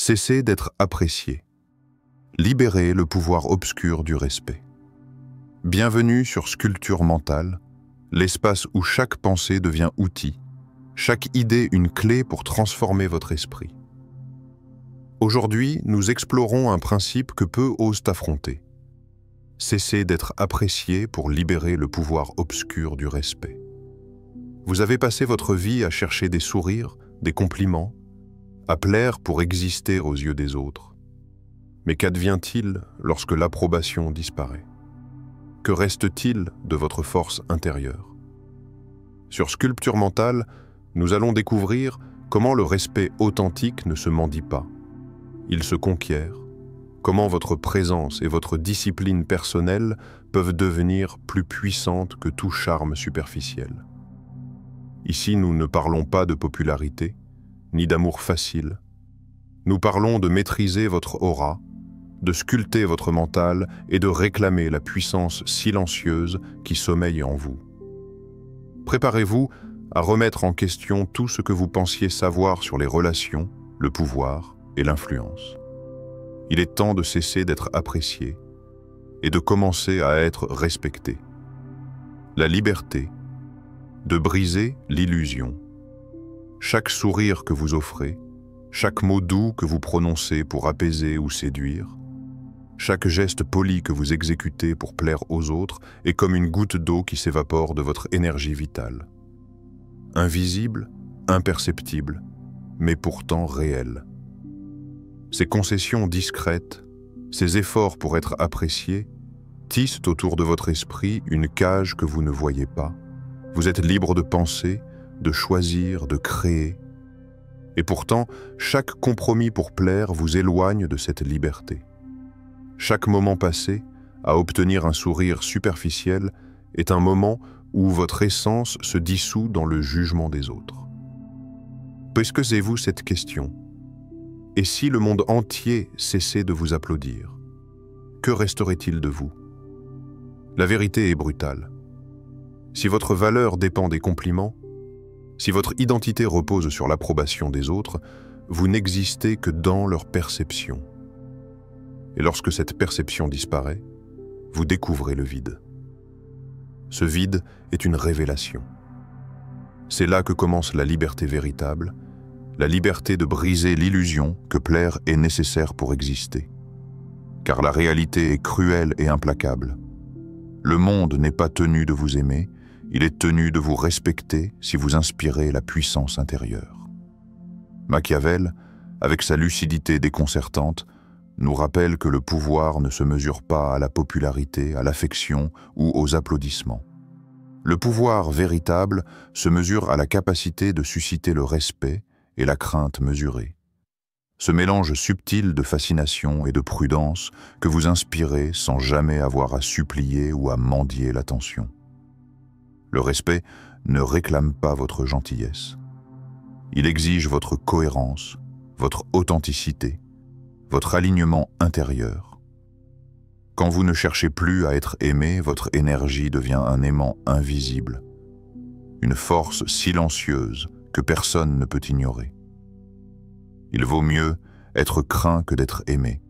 Cessez d'être apprécié. Libérez le pouvoir obscur du respect. Bienvenue sur Sculpture mentale, l'espace où chaque pensée devient outil, chaque idée une clé pour transformer votre esprit. Aujourd'hui, nous explorons un principe que peu osent affronter. Cessez d'être apprécié pour libérer le pouvoir obscur du respect. Vous avez passé votre vie à chercher des sourires, des compliments, à plaire pour exister aux yeux des autres. Mais qu'advient-il lorsque l'approbation disparaît? Que reste-t-il de votre force intérieure? Sur Sculpture mentale, nous allons découvrir comment le respect authentique ne se mendie pas. Il se conquiert. Comment votre présence et votre discipline personnelle peuvent devenir plus puissantes que tout charme superficiel. Ici, nous ne parlons pas de popularité, ni d'amour facile. Nous parlons de maîtriser votre aura, de sculpter votre mental et de réclamer la puissance silencieuse qui sommeille en vous. Préparez-vous à remettre en question tout ce que vous pensiez savoir sur les relations, le pouvoir et l'influence. Il est temps de cesser d'être apprécié et de commencer à être respecté. La liberté, de briser l'illusion. Chaque sourire que vous offrez, chaque mot doux que vous prononcez pour apaiser ou séduire, chaque geste poli que vous exécutez pour plaire aux autres est comme une goutte d'eau qui s'évapore de votre énergie vitale. Invisible, imperceptible, mais pourtant réelle. Ces concessions discrètes, ces efforts pour être appréciés, tissent autour de votre esprit une cage que vous ne voyez pas. Vous êtes libre de penser, de choisir, de créer. Et pourtant, chaque compromis pour plaire vous éloigne de cette liberté. Chaque moment passé à obtenir un sourire superficiel est un moment où votre essence se dissout dans le jugement des autres. Posez-vous cette question. Et si le monde entier cessait de vous applaudir, que resterait-il de vous? La vérité est brutale. Si votre valeur dépend des compliments, si votre identité repose sur l'approbation des autres, vous n'existez que dans leur perception. Et lorsque cette perception disparaît, vous découvrez le vide. Ce vide est une révélation. C'est là que commence la liberté véritable, la liberté de briser l'illusion que plaire est nécessaire pour exister. Car la réalité est cruelle et implacable. Le monde n'est pas tenu de vous aimer, il est tenu de vous respecter si vous inspirez la puissance intérieure. Machiavel, avec sa lucidité déconcertante, nous rappelle que le pouvoir ne se mesure pas à la popularité, à l'affection ou aux applaudissements. Le pouvoir véritable se mesure à la capacité de susciter le respect et la crainte mesurée. Ce mélange subtil de fascination et de prudence que vous inspirez sans jamais avoir à supplier ou à mendier l'attention. Le respect ne réclame pas votre gentillesse. Il exige votre cohérence, votre authenticité, votre alignement intérieur. Quand vous ne cherchez plus à être aimé, votre énergie devient un aimant invisible, une force silencieuse que personne ne peut ignorer. Il vaut mieux être craint que d'être aimé,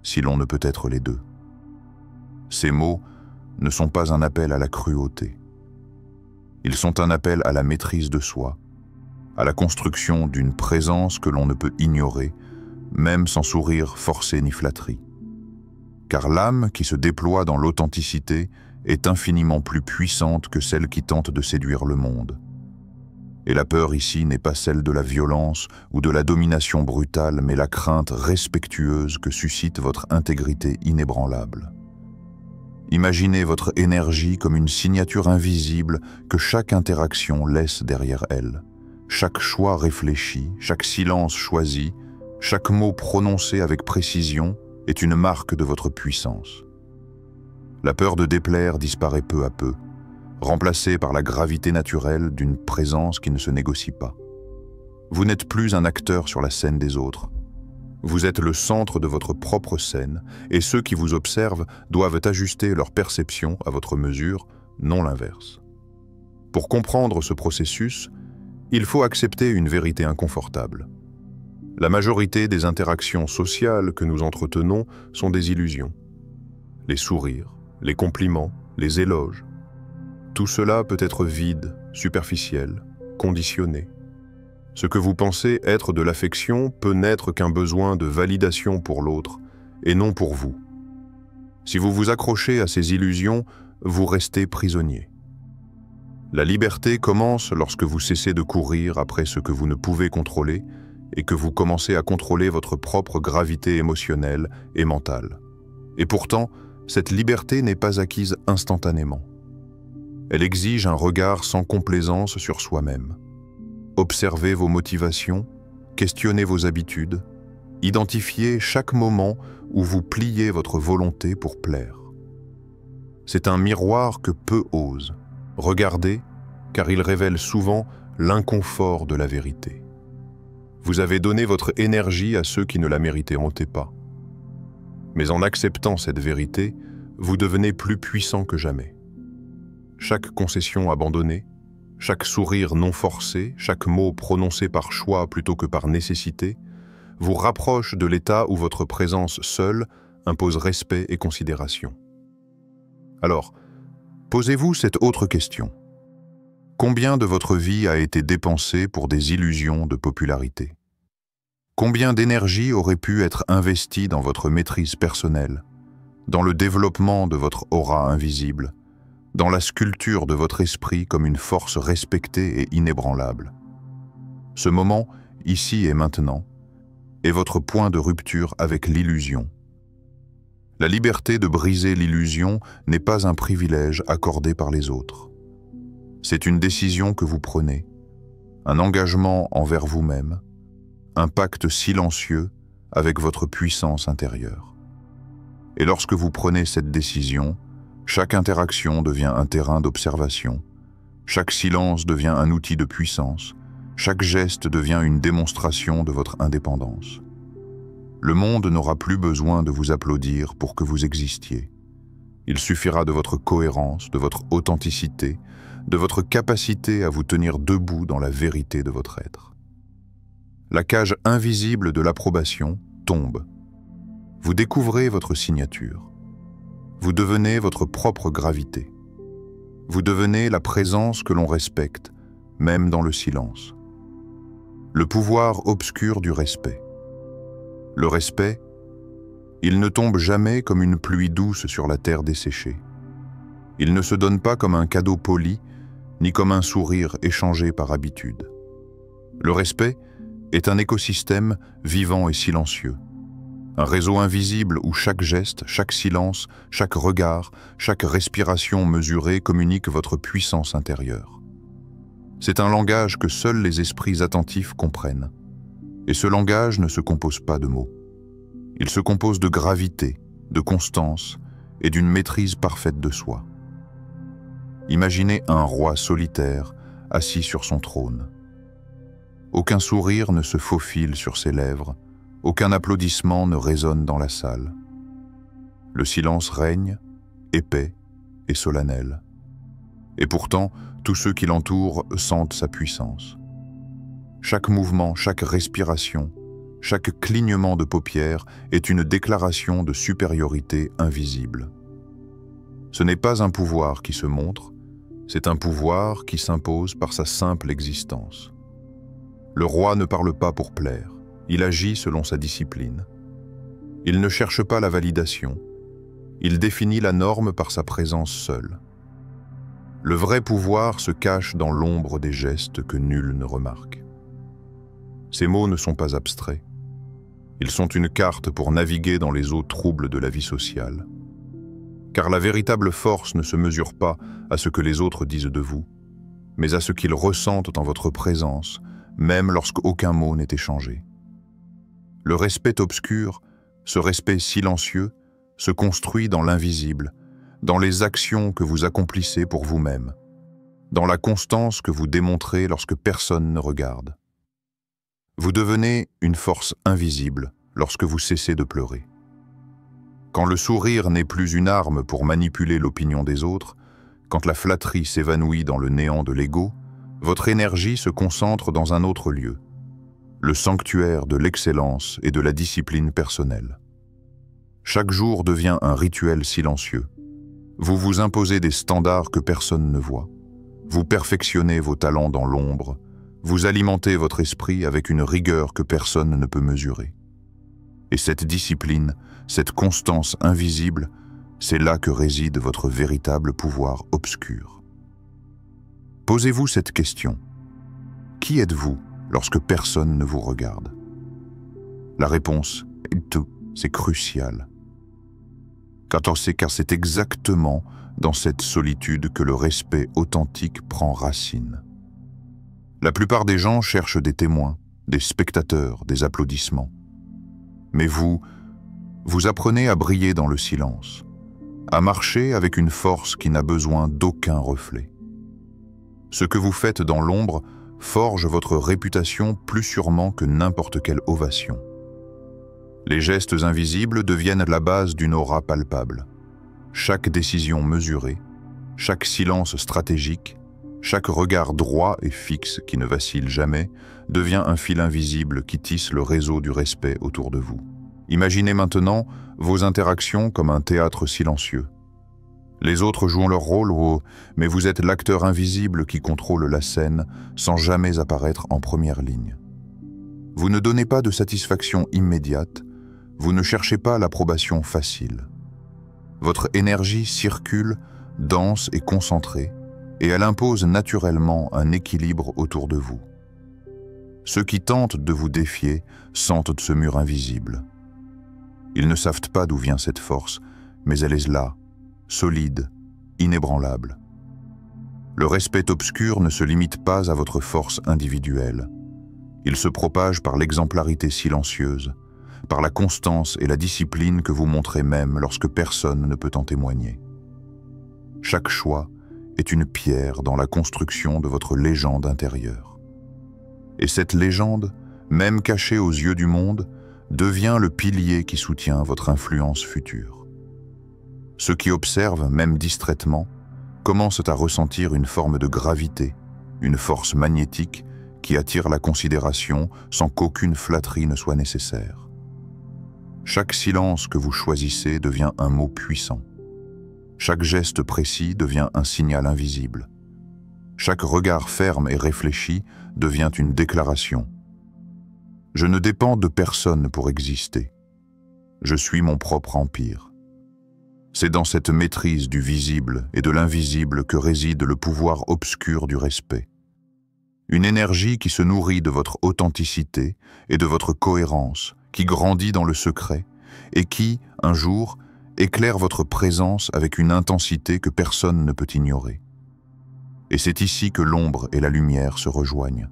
si l'on ne peut être les deux. Ces mots ne sont pas un appel à la cruauté. Ils sont un appel à la maîtrise de soi, à la construction d'une présence que l'on ne peut ignorer, même sans sourire forcé ni flatterie. Car l'âme qui se déploie dans l'authenticité est infiniment plus puissante que celle qui tente de séduire le monde. Et la peur ici n'est pas celle de la violence ou de la domination brutale, mais la crainte respectueuse que suscite votre intégrité inébranlable. Imaginez votre énergie comme une signature invisible que chaque interaction laisse derrière elle. Chaque choix réfléchi, chaque silence choisi, chaque mot prononcé avec précision est une marque de votre puissance. La peur de déplaire disparaît peu à peu, remplacée par la gravité naturelle d'une présence qui ne se négocie pas. Vous n'êtes plus un acteur sur la scène des autres. Vous êtes le centre de votre propre scène et ceux qui vous observent doivent ajuster leur perception à votre mesure, non l'inverse. Pour comprendre ce processus, il faut accepter une vérité inconfortable. La majorité des interactions sociales que nous entretenons sont des illusions. Les sourires, les compliments, les éloges. Tout cela peut être vide, superficiel, conditionné. Ce que vous pensez être de l'affection peut n'être qu'un besoin de validation pour l'autre et non pour vous. Si vous vous accrochez à ces illusions, vous restez prisonnier. La liberté commence lorsque vous cessez de courir après ce que vous ne pouvez contrôler et que vous commencez à contrôler votre propre gravité émotionnelle et mentale. Et pourtant, cette liberté n'est pas acquise instantanément. Elle exige un regard sans complaisance sur soi-même. Observez vos motivations, questionnez vos habitudes, identifiez chaque moment où vous pliez votre volonté pour plaire. C'est un miroir que peu osent. Regardez, car il révèle souvent l'inconfort de la vérité. Vous avez donné votre énergie à ceux qui ne la mériteront pas. Mais en acceptant cette vérité, vous devenez plus puissant que jamais. Chaque concession abandonnée, chaque sourire non forcé, chaque mot prononcé par choix plutôt que par nécessité, vous rapproche de l'état où votre présence seule impose respect et considération. Alors, posez-vous cette autre question. Combien de votre vie a été dépensée pour des illusions de popularité? Combien d'énergie aurait pu être investie dans votre maîtrise personnelle, dans le développement de votre aura invisible, dans la sculpture de votre esprit comme une force respectée et inébranlable? Ce moment, ici et maintenant, est votre point de rupture avec l'illusion. La liberté de briser l'illusion n'est pas un privilège accordé par les autres. C'est une décision que vous prenez, un engagement envers vous-même, un pacte silencieux avec votre puissance intérieure. Et lorsque vous prenez cette décision, chaque interaction devient un terrain d'observation, chaque silence devient un outil de puissance, chaque geste devient une démonstration de votre indépendance. Le monde n'aura plus besoin de vous applaudir pour que vous existiez. Il suffira de votre cohérence, de votre authenticité, de votre capacité à vous tenir debout dans la vérité de votre être. La cage invisible de l'approbation tombe. Vous découvrez votre signature. Vous devenez votre propre gravité. Vous devenez la présence que l'on respecte, même dans le silence. Le pouvoir obscur du respect. Le respect, il ne tombe jamais comme une pluie douce sur la terre desséchée. Il ne se donne pas comme un cadeau poli, ni comme un sourire échangé par habitude. Le respect est un écosystème vivant et silencieux. Un réseau invisible où chaque geste, chaque silence, chaque regard, chaque respiration mesurée communique votre puissance intérieure. C'est un langage que seuls les esprits attentifs comprennent. Et ce langage ne se compose pas de mots. Il se compose de gravité, de constance et d'une maîtrise parfaite de soi. Imaginez un roi solitaire assis sur son trône. Aucun sourire ne se faufile sur ses lèvres, aucun applaudissement ne résonne dans la salle. Le silence règne, épais et solennel. Et pourtant, tous ceux qui l'entourent sentent sa puissance. Chaque mouvement, chaque respiration, chaque clignement de paupières est une déclaration de supériorité invisible. Ce n'est pas un pouvoir qui se montre, c'est un pouvoir qui s'impose par sa simple existence. Le roi ne parle pas pour plaire, il agit selon sa discipline. Il ne cherche pas la validation, il définit la norme par sa présence seule. Le vrai pouvoir se cache dans l'ombre des gestes que nul ne remarque. Ces mots ne sont pas abstraits. Ils sont une carte pour naviguer dans les eaux troubles de la vie sociale. Car la véritable force ne se mesure pas à ce que les autres disent de vous, mais à ce qu'ils ressentent en votre présence, même lorsqu'aucun mot n'est échangé. Le respect obscur, ce respect silencieux, se construit dans l'invisible, dans les actions que vous accomplissez pour vous-même, dans la constance que vous démontrez lorsque personne ne regarde. Vous devenez une force invisible lorsque vous cessez de pleurer. Quand le sourire n'est plus une arme pour manipuler l'opinion des autres, quand la flatterie s'évanouit dans le néant de l'ego, votre énergie se concentre dans un autre lieu. le sanctuaire de l'excellence et de la discipline personnelle. Chaque jour devient un rituel silencieux. Vous vous imposez des standards que personne ne voit. Vous perfectionnez vos talents dans l'ombre. Vous alimentez votre esprit avec une rigueur que personne ne peut mesurer. Et cette discipline, cette constance invisible, c'est là que réside votre véritable pouvoir obscur. Posez-vous cette question. Qui êtes-vous lorsque personne ne vous regarde? La réponse est tout, c'est crucial. Car c'est exactement dans cette solitude que le respect authentique prend racine. La plupart des gens cherchent des témoins, des spectateurs, des applaudissements. Mais vous apprenez à briller dans le silence, à marcher avec une force qui n'a besoin d'aucun reflet. Ce que vous faites dans l'ombre forge votre réputation plus sûrement que n'importe quelle ovation. Les gestes invisibles deviennent la base d'une aura palpable. Chaque décision mesurée, chaque silence stratégique, chaque regard droit et fixe qui ne vacille jamais devient un fil invisible qui tisse le réseau du respect autour de vous. Imaginez maintenant vos interactions comme un théâtre silencieux. Les autres jouent leur rôle, mais vous êtes l'acteur invisible qui contrôle la scène sans jamais apparaître en première ligne. Vous ne donnez pas de satisfaction immédiate, vous ne cherchez pas l'approbation facile. Votre énergie circule, dense et concentrée, et elle impose naturellement un équilibre autour de vous. Ceux qui tentent de vous défier sentent ce mur invisible. Ils ne savent pas d'où vient cette force, mais elle est là, solide, inébranlable. Le respect obscur ne se limite pas à votre force individuelle. Il se propage par l'exemplarité silencieuse, par la constance et la discipline que vous montrez même lorsque personne ne peut en témoigner. Chaque choix est une pierre dans la construction de votre légende intérieure. Et cette légende, même cachée aux yeux du monde, devient le pilier qui soutient votre influence future. Ceux qui observent, même distraitement, commencent à ressentir une forme de gravité, une force magnétique qui attire la considération sans qu'aucune flatterie ne soit nécessaire. Chaque silence que vous choisissez devient un mot puissant. Chaque geste précis devient un signal invisible. Chaque regard ferme et réfléchi devient une déclaration. Je ne dépends de personne pour exister. Je suis mon propre empire. C'est dans cette maîtrise du visible et de l'invisible que réside le pouvoir obscur du respect. Une énergie qui se nourrit de votre authenticité et de votre cohérence, qui grandit dans le secret et qui, un jour, éclaire votre présence avec une intensité que personne ne peut ignorer. Et c'est ici que l'ombre et la lumière se rejoignent.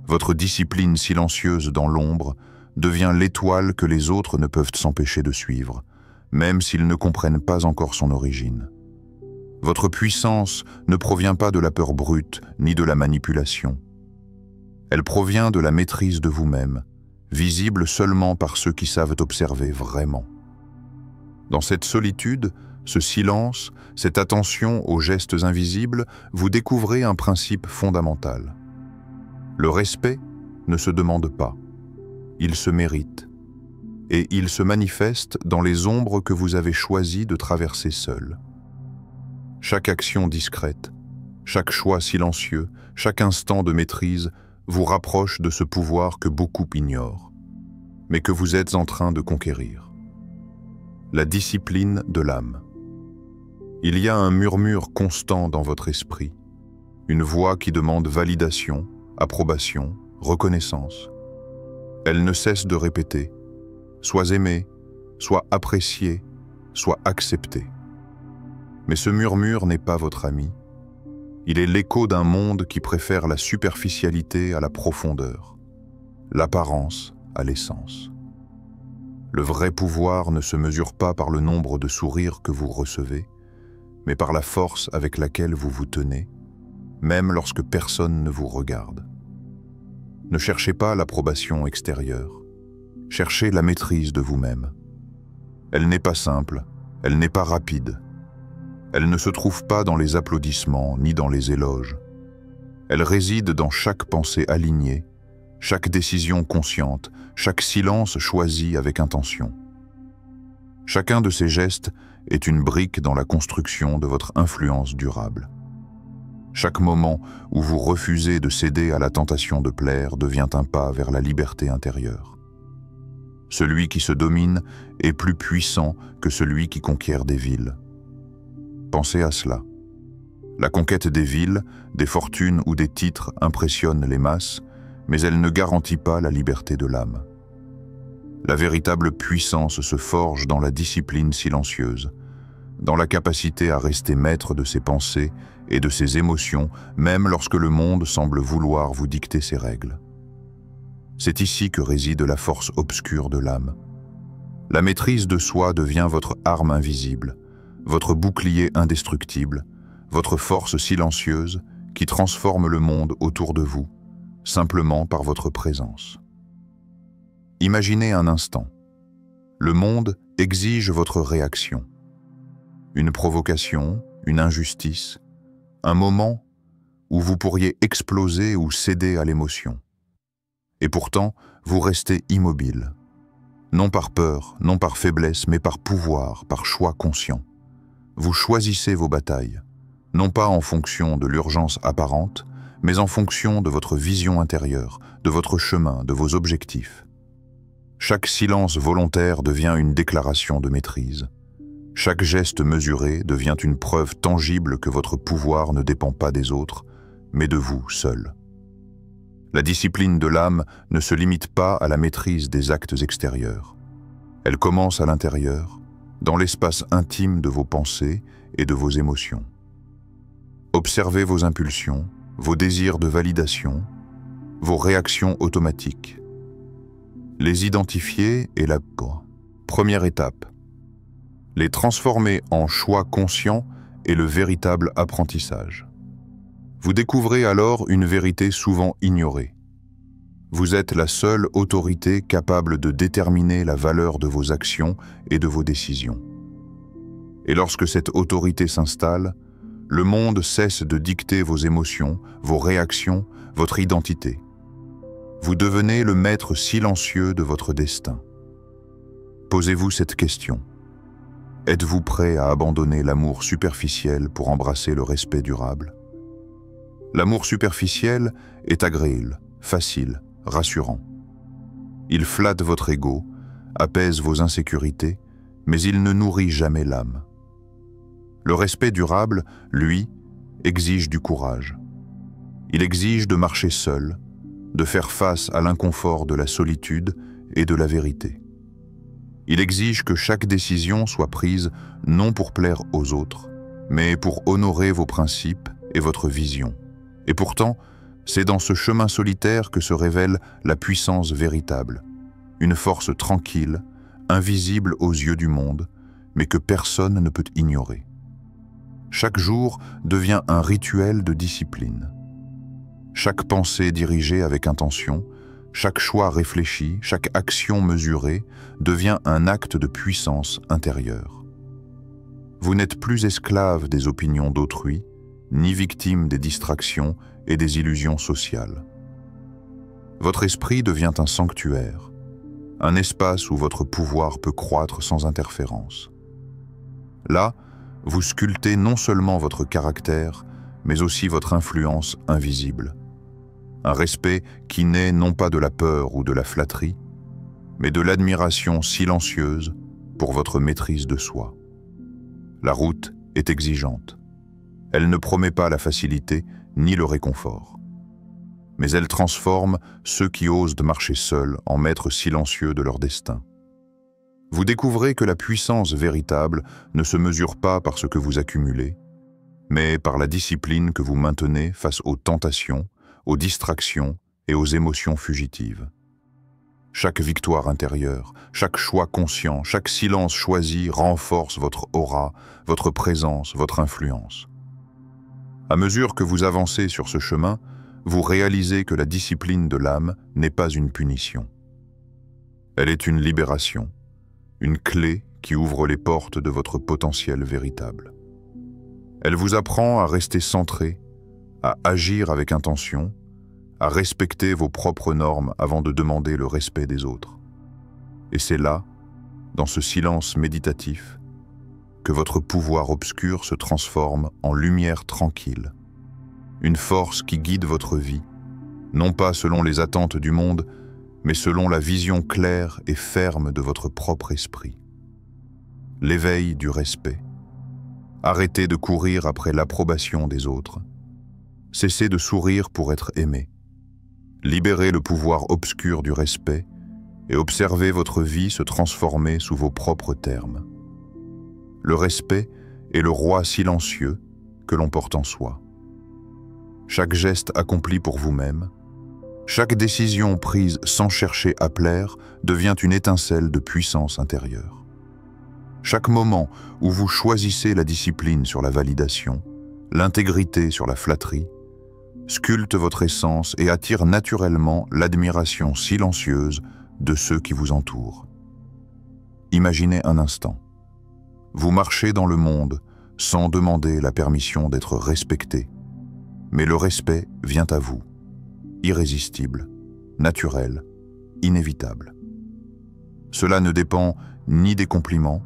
Votre discipline silencieuse dans l'ombre devient l'étoile que les autres ne peuvent s'empêcher de suivre, même s'ils ne comprennent pas encore son origine. Votre puissance ne provient pas de la peur brute ni de la manipulation. Elle provient de la maîtrise de vous-même, visible seulement par ceux qui savent observer vraiment. Dans cette solitude, ce silence, cette attention aux gestes invisibles, vous découvrez un principe fondamental. Le respect ne se demande pas, il se mérite. Et il se manifeste dans les ombres que vous avez choisi de traverser seul. Chaque action discrète, chaque choix silencieux, chaque instant de maîtrise vous rapproche de ce pouvoir que beaucoup ignorent, mais que vous êtes en train de conquérir. La discipline de l'âme. Il y a un murmure constant dans votre esprit, une voix qui demande validation, approbation, reconnaissance. Elle ne cesse de répéter « Sois aimé, sois apprécié, sois accepté ». Mais ce murmure n'est pas votre ami. Il est l'écho d'un monde qui préfère la superficialité à la profondeur, l'apparence à l'essence. Le vrai pouvoir ne se mesure pas par le nombre de sourires que vous recevez, mais par la force avec laquelle vous vous tenez, même lorsque personne ne vous regarde. Ne cherchez pas l'approbation extérieure, cherchez la maîtrise de vous-même. Elle n'est pas simple, elle n'est pas rapide. Elle ne se trouve pas dans les applaudissements ni dans les éloges. Elle réside dans chaque pensée alignée, chaque décision consciente, chaque silence choisi avec intention. Chacun de ces gestes est une brique dans la construction de votre influence durable. Chaque moment où vous refusez de céder à la tentation de plaire devient un pas vers la liberté intérieure. Celui qui se domine est plus puissant que celui qui conquiert des villes. Pensez à cela. La conquête des villes, des fortunes ou des titres impressionne les masses, mais elle ne garantit pas la liberté de l'âme. La véritable puissance se forge dans la discipline silencieuse, dans la capacité à rester maître de ses pensées et de ses émotions, même lorsque le monde semble vouloir vous dicter ses règles. C'est ici que réside la force obscure de l'âme. La maîtrise de soi devient votre arme invisible, votre bouclier indestructible, votre force silencieuse qui transforme le monde autour de vous, simplement par votre présence. Imaginez un instant. Le monde exige votre réaction. Une provocation, une injustice, un moment où vous pourriez exploser ou céder à l'émotion. Et pourtant, vous restez immobile. Non par peur, non par faiblesse, mais par pouvoir, par choix conscient. Vous choisissez vos batailles, non pas en fonction de l'urgence apparente, mais en fonction de votre vision intérieure, de votre chemin, de vos objectifs. Chaque silence volontaire devient une déclaration de maîtrise. Chaque geste mesuré devient une preuve tangible que votre pouvoir ne dépend pas des autres, mais de vous seul. La discipline de l'âme ne se limite pas à la maîtrise des actes extérieurs. Elle commence à l'intérieur, dans l'espace intime de vos pensées et de vos émotions. Observez vos impulsions, vos désirs de validation, vos réactions automatiques. Les identifier est la première étape. Les transformer en choix conscients est le véritable apprentissage. Vous découvrez alors une vérité souvent ignorée. Vous êtes la seule autorité capable de déterminer la valeur de vos actions et de vos décisions. Et lorsque cette autorité s'installe, le monde cesse de dicter vos émotions, vos réactions, votre identité. Vous devenez le maître silencieux de votre destin. Posez-vous cette question. Êtes-vous prêt à abandonner l'amour superficiel pour embrasser le respect durable? L'amour superficiel est agréable, facile, rassurant. Il flatte votre ego, apaise vos insécurités, mais il ne nourrit jamais l'âme. Le respect durable, lui, exige du courage. Il exige de marcher seul, de faire face à l'inconfort de la solitude et de la vérité. Il exige que chaque décision soit prise non pour plaire aux autres, mais pour honorer vos principes et votre vision. Et pourtant, c'est dans ce chemin solitaire que se révèle la puissance véritable, une force tranquille, invisible aux yeux du monde, mais que personne ne peut ignorer. Chaque jour devient un rituel de discipline. Chaque pensée dirigée avec intention, chaque choix réfléchi, chaque action mesurée devient un acte de puissance intérieure. Vous n'êtes plus esclave des opinions d'autrui, ni victime des distractions et des illusions sociales. Votre esprit devient un sanctuaire, un espace où votre pouvoir peut croître sans interférence. Là, vous sculptez non seulement votre caractère, mais aussi votre influence invisible. Un respect qui naît non pas de la peur ou de la flatterie, mais de l'admiration silencieuse pour votre maîtrise de soi. La route est exigeante. Elle ne promet pas la facilité ni le réconfort. Mais elle transforme ceux qui osent marcher seuls en maîtres silencieux de leur destin. Vous découvrez que la puissance véritable ne se mesure pas par ce que vous accumulez, mais par la discipline que vous maintenez face aux tentations, aux distractions et aux émotions fugitives. Chaque victoire intérieure, chaque choix conscient, chaque silence choisi renforce votre aura, votre présence, votre influence. À mesure que vous avancez sur ce chemin, vous réalisez que la discipline de l'âme n'est pas une punition. Elle est une libération, une clé qui ouvre les portes de votre potentiel véritable. Elle vous apprend à rester centré, à agir avec intention, à respecter vos propres normes avant de demander le respect des autres. Et c'est là, dans ce silence méditatif, que votre pouvoir obscur se transforme en lumière tranquille, une force qui guide votre vie, non pas selon les attentes du monde, mais selon la vision claire et ferme de votre propre esprit. L'éveil du respect. Arrêtez de courir après l'approbation des autres. Cessez de sourire pour être aimé. Libérez le pouvoir obscur du respect et observez votre vie se transformer sous vos propres termes. Le respect est le roi silencieux que l'on porte en soi. Chaque geste accompli pour vous-même, chaque décision prise sans chercher à plaire devient une étincelle de puissance intérieure. Chaque moment où vous choisissez la discipline sur la validation, l'intégrité sur la flatterie, sculpte votre essence et attire naturellement l'admiration silencieuse de ceux qui vous entourent. Imaginez un instant. Vous marchez dans le monde sans demander la permission d'être respecté, mais le respect vient à vous, irrésistible, naturel, inévitable. Cela ne dépend ni des compliments,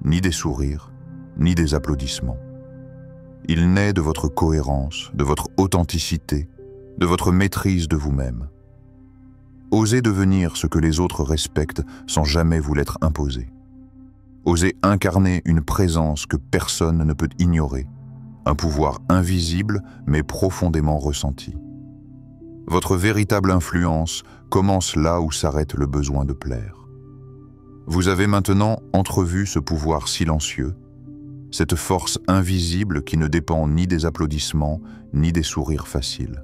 ni des sourires, ni des applaudissements. Il naît de votre cohérence, de votre authenticité, de votre maîtrise de vous-même. Osez devenir ce que les autres respectent sans jamais vous l'être imposé. Osez incarner une présence que personne ne peut ignorer, un pouvoir invisible mais profondément ressenti. Votre véritable influence commence là où s'arrête le besoin de plaire. Vous avez maintenant entrevu ce pouvoir silencieux, cette force invisible qui ne dépend ni des applaudissements, ni des sourires faciles.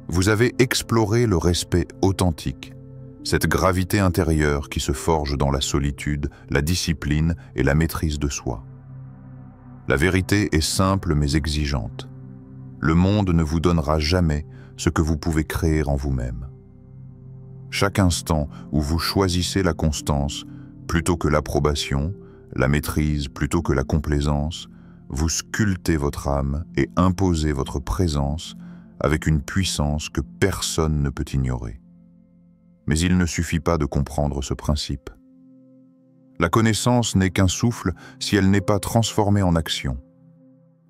Vous avez exploré le respect authentique, cette gravité intérieure qui se forge dans la solitude, la discipline et la maîtrise de soi. La vérité est simple mais exigeante. Le monde ne vous donnera jamais ce que vous pouvez créer en vous-même. Chaque instant où vous choisissez la constance plutôt que l'approbation, la maîtrise plutôt que la complaisance, vous sculptez votre âme et imposez votre présence avec une puissance que personne ne peut ignorer. Mais il ne suffit pas de comprendre ce principe. La connaissance n'est qu'un souffle si elle n'est pas transformée en action.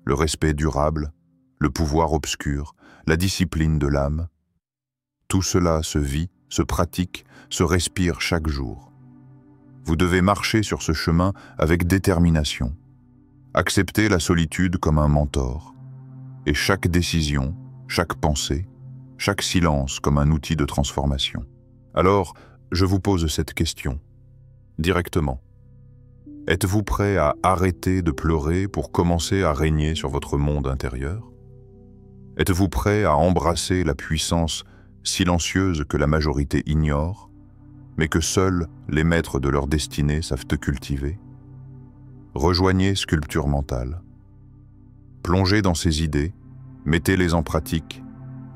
Le respect durable, le pouvoir obscur, la discipline de l'âme, tout cela se vit, se pratique, se respire chaque jour. Vous devez marcher sur ce chemin avec détermination. Accepter la solitude comme un mentor. Et chaque décision, chaque pensée, chaque silence comme un outil de transformation. Alors, je vous pose cette question, directement. Êtes-vous prêt à arrêter de pleurer pour commencer à régner sur votre monde intérieur? Êtes-vous prêt à embrasser la puissance silencieuse que la majorité ignore, mais que seuls les maîtres de leur destinée savent cultiver? Rejoignez Sculpture Mentale. Plongez dans ces idées, mettez-les en pratique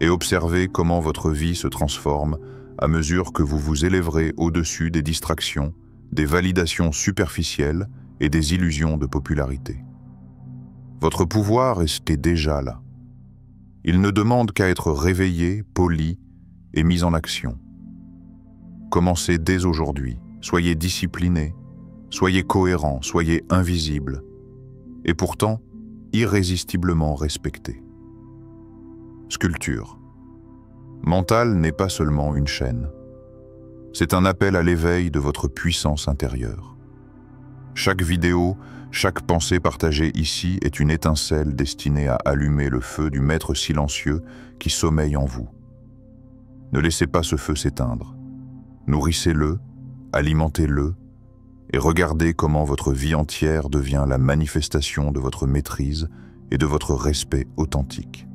et observez comment votre vie se transforme à mesure que vous vous élèverez au-dessus des distractions, des validations superficielles et des illusions de popularité. Votre pouvoir est déjà là. Il ne demande qu'à être réveillé, poli et mis en action. Commencez dès aujourd'hui, soyez discipliné, soyez cohérent, soyez invisible, et pourtant irrésistiblement respecté. Sculpture. Mentale n'est pas seulement une chaîne. C'est un appel à l'éveil de votre puissance intérieure. Chaque vidéo, chaque pensée partagée ici est une étincelle destinée à allumer le feu du maître silencieux qui sommeille en vous. Ne laissez pas ce feu s'éteindre. Nourrissez-le, alimentez-le, et regardez comment votre vie entière devient la manifestation de votre maîtrise et de votre respect authentique.